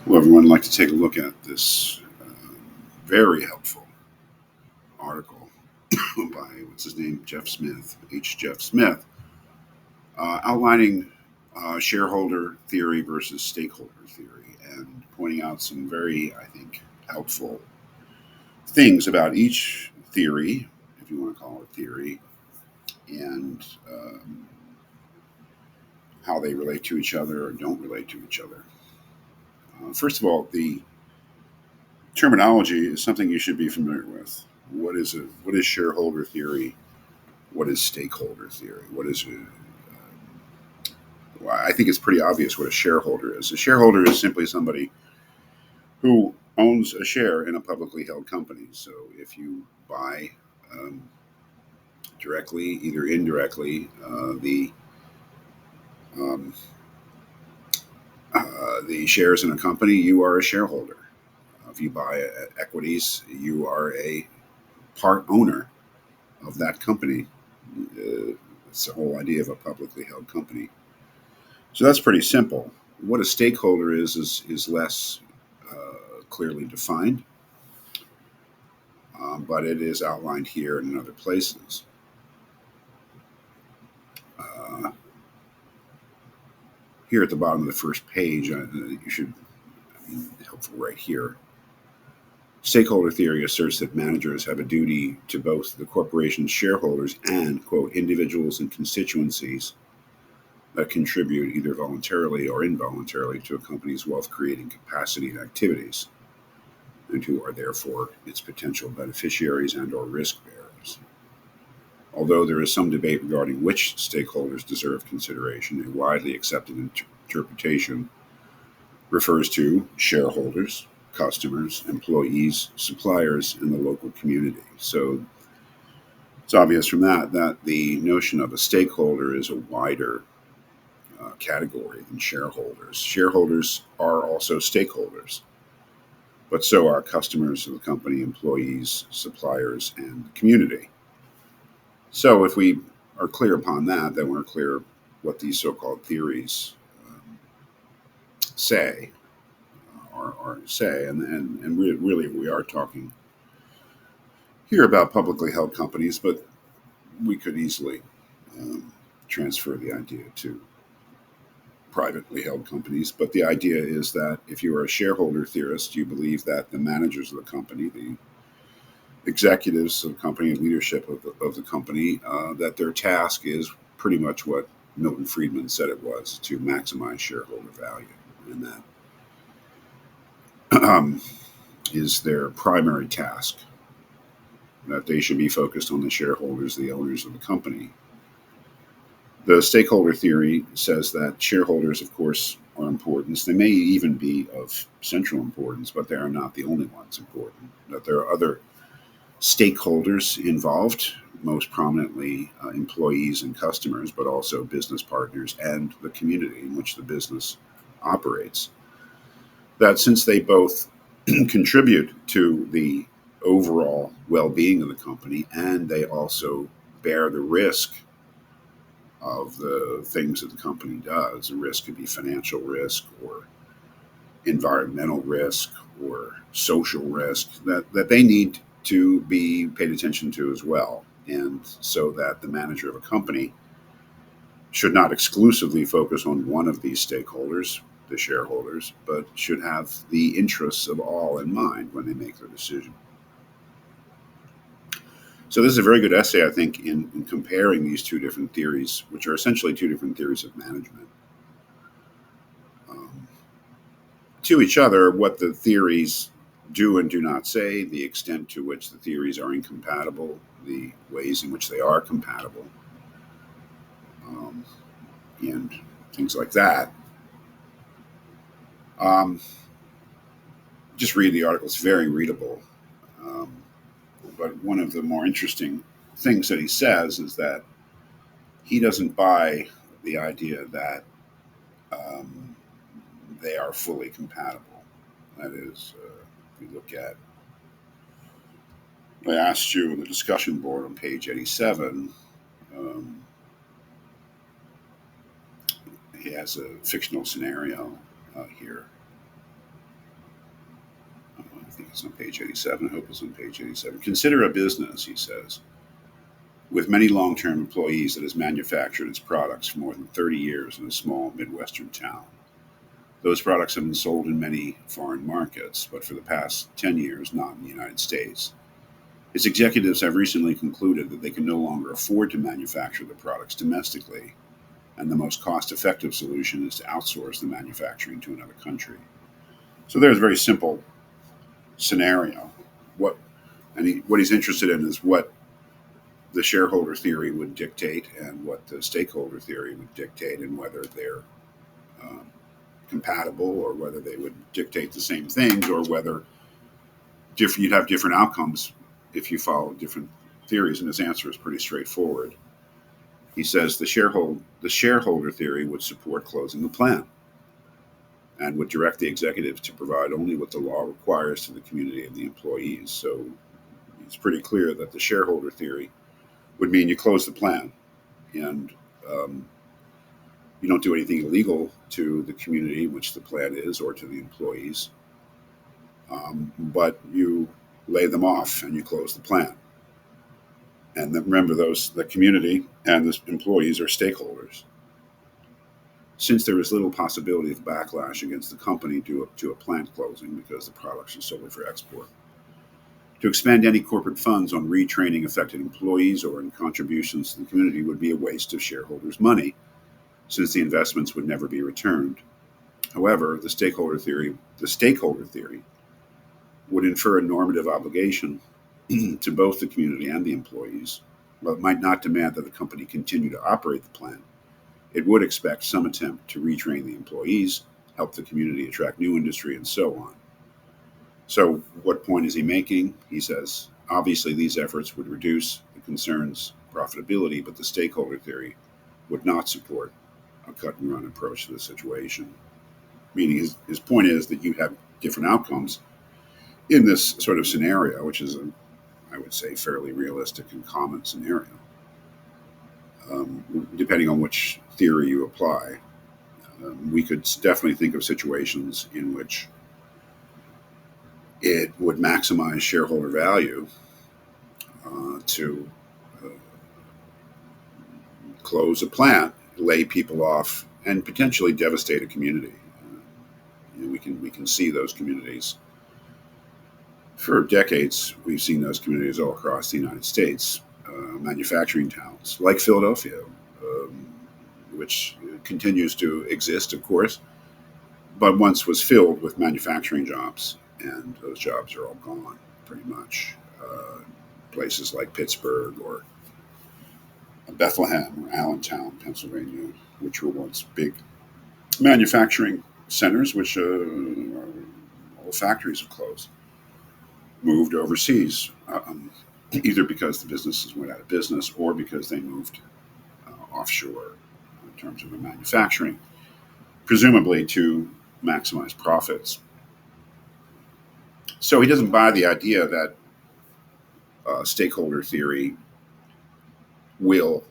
Well, everyone, I'd like to take a look at this very helpful article by, what's his name, Jeff Smith, H. Jeff Smith, outlining shareholder theory versus stakeholder theory and pointing out some very, I think, helpful things about each theory, if you want to call it theory, and how they relate to each other or don't relate to each other. First of all, the terminology is something you should be familiar with. What is it? What is shareholder theory? What is stakeholder theory? What is it? Well, I think it's pretty obvious what a shareholder is. A shareholder is simply somebody who owns a share in a publicly held company. So if you buy um, directly, either indirectly, um, the shares in a company, you are a shareholder. If you buy equities, you are a part owner of that company. It's the whole idea of a publicly held company. So that's pretty simple. What a stakeholder is less clearly defined, but it is outlined here and in other places. Uh, Here at the bottom of the first page, you should, I mean, helpful right here. Stakeholder theory asserts that managers have a duty to both the corporation's shareholders and, quote, individuals and constituencies that contribute either voluntarily or involuntarily to a company's wealth creating capacity and activities, and who are therefore its potential beneficiaries and or risk bearers. Although there is some debate regarding which stakeholders deserve consideration, a widely accepted interpretation refers to shareholders, customers, employees, suppliers, and the local community. So it's obvious from that the notion of a stakeholder is a wider category than shareholders. Shareholders are also stakeholders, but so are customers of the company, employees, suppliers, and the community. So if we are clear upon that, then we're clear what these so-called theories say or say, and really we are talking here about publicly held companies, but we could easily um, transfer the idea to privately held companies. But the idea is that if you are a shareholder theorist, you believe that the managers of the company, the executives of the company, and leadership of the company, that their task is pretty much what Milton Friedman said it was, to maximize shareholder value. And that is their primary task, that they should be focused on the shareholders, the owners of the company. The stakeholder theory says that shareholders, of course, are important. They may even be of central importance, but they are not the only ones important. That there are other stakeholders involved, most prominently employees and customers, but also business partners and the community in which the business operates. That since they both contribute to the overall well being of the company and they also bear the risk of the things that the company does. The risk could be financial risk or environmental risk or social risk that they need to be paid attention to as well. And so that the manager of a company should not exclusively focus on one of these stakeholders, the shareholders, but should have the interests of all in mind when they make their decision. So this is a very good essay, I think, in comparing these two different theories, which are essentially two different theories of management, um, to each other, what the theories do and do not say, the extent to which the theories are incompatible, the ways in which they are compatible, um, and things like that. Um, just read the article; it's very readable. Um, but one of the more interesting things that he says is that he doesn't buy the idea that um, they are fully compatible. That is, if you look at, I asked you in the discussion board on page 87, um, he has a fictional scenario here. I think it's on page 87. I hope it's on page 87. Consider a business, he says, with many long term employees that has manufactured its products for more than 30 years in a small Midwestern town. Those products have been sold in many foreign markets, but for the past 10 years, not in the United States. Its executives have recently concluded that they can no longer afford to manufacture the products domestically, and the most cost effective solution is to outsource the manufacturing to another country. So there's a very simple scenario. What what he's interested in is what the shareholder theory would dictate and what the stakeholder theory would dictate, and whether they're um, compatible, or whether they would dictate the same things, or whether you'd have different outcomes if you follow different theories. And his answer is pretty straightforward. He says the shareholder theory would support closing the plant and would direct the executives to provide only what the law requires to the community and the employees. So it's pretty clear that the shareholder theory would mean you close the plant, and um, you don't do anything illegal to the community in which the plant is or to the employees, but you lay them off and you close the plant. And then remember, the community and the employees are stakeholders. Since there is little possibility of backlash against the company due to a plant closing because the products are solely for export, to expend any corporate funds on retraining affected employees or in contributions to the community would be a waste of shareholders' money, since the investments would never be returned. However, the stakeholder theory would infer a normative obligation to both the community and the employees, but might not demand that the company continue to operate the plant. It would expect some attempt to retrain the employees, help the community attract new industry, and so on. So, what point is he making? He says, obviously, these efforts would reduce the concern's profitability, but the stakeholder theory would not support a cut and run approach to the situation. Meaning, his point is that you have different outcomes in this sort of scenario, which is, I would say, fairly realistic and common scenario, depending on which theory you apply. We could definitely think of situations in which it would maximize shareholder value to close a plant, lay people off, and potentially devastate a community. We can see those communities for decades. We've seen those communities all across the United States, manufacturing towns like Philadelphia, um, which continues to exist, of course, but once was filled with manufacturing jobs, and those jobs are all gone, pretty much. Places like Pittsburgh or Bethlehem or Allentown, Pennsylvania, which were once big manufacturing centers, which all factories have closed, moved overseas, either because the businesses went out of business or because they moved offshore in terms of the manufacturing, presumably to maximize profits. So he doesn't buy the idea that stakeholder theory will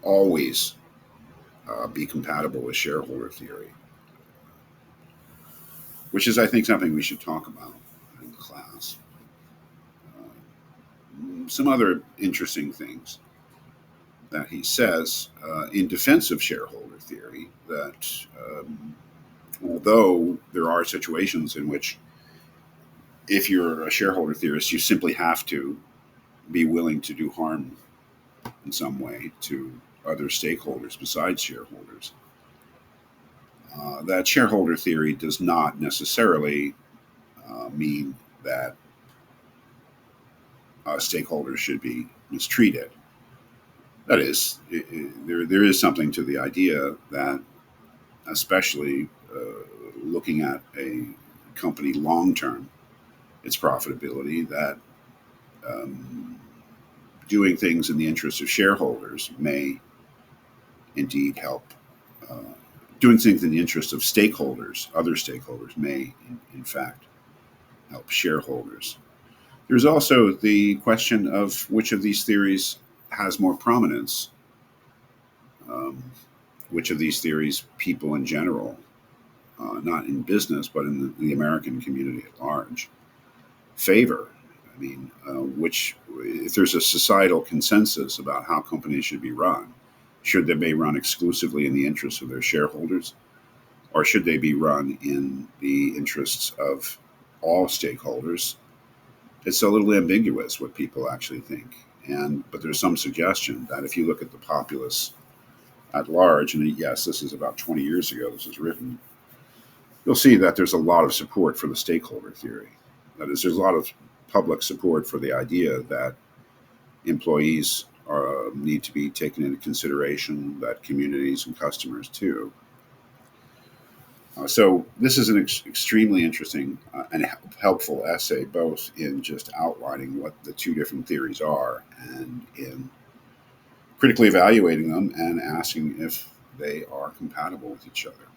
always be compatible with shareholder theory, which is, I think, something we should talk about in class. Some other interesting things that he says in defense of shareholder theory, that although there are situations in which, if you're a shareholder theorist, you simply have to be willing to do harm in some way to other stakeholders besides shareholders, that shareholder theory does not necessarily mean that stakeholders should be mistreated. That is, there is something to the idea that, especially looking at a company long term, its profitability, that um, doing things in the interest of shareholders may indeed help. Uh, Doing things in the interest of stakeholders, other stakeholders, may, in fact, help shareholders. There's also the question of which of these theories has more prominence, um, which of these theories people in general not in business, but in the American community at large, favor. I mean, if there's a societal consensus about how companies should be run, should they be run exclusively in the interests of their shareholders, or should they be run in the interests of all stakeholders? It's a little ambiguous what people actually think. But there's some suggestion that if you look at the populace at large, and yes, this is about 20 years ago this was written, you'll see that there's a lot of support for the stakeholder theory. That is, there's a lot of public support for the idea that employees need to be taken into consideration, that communities and customers too. So this is an extremely interesting and helpful essay, both in just outlining what the two different theories are and in critically evaluating them and asking if they are compatible with each other.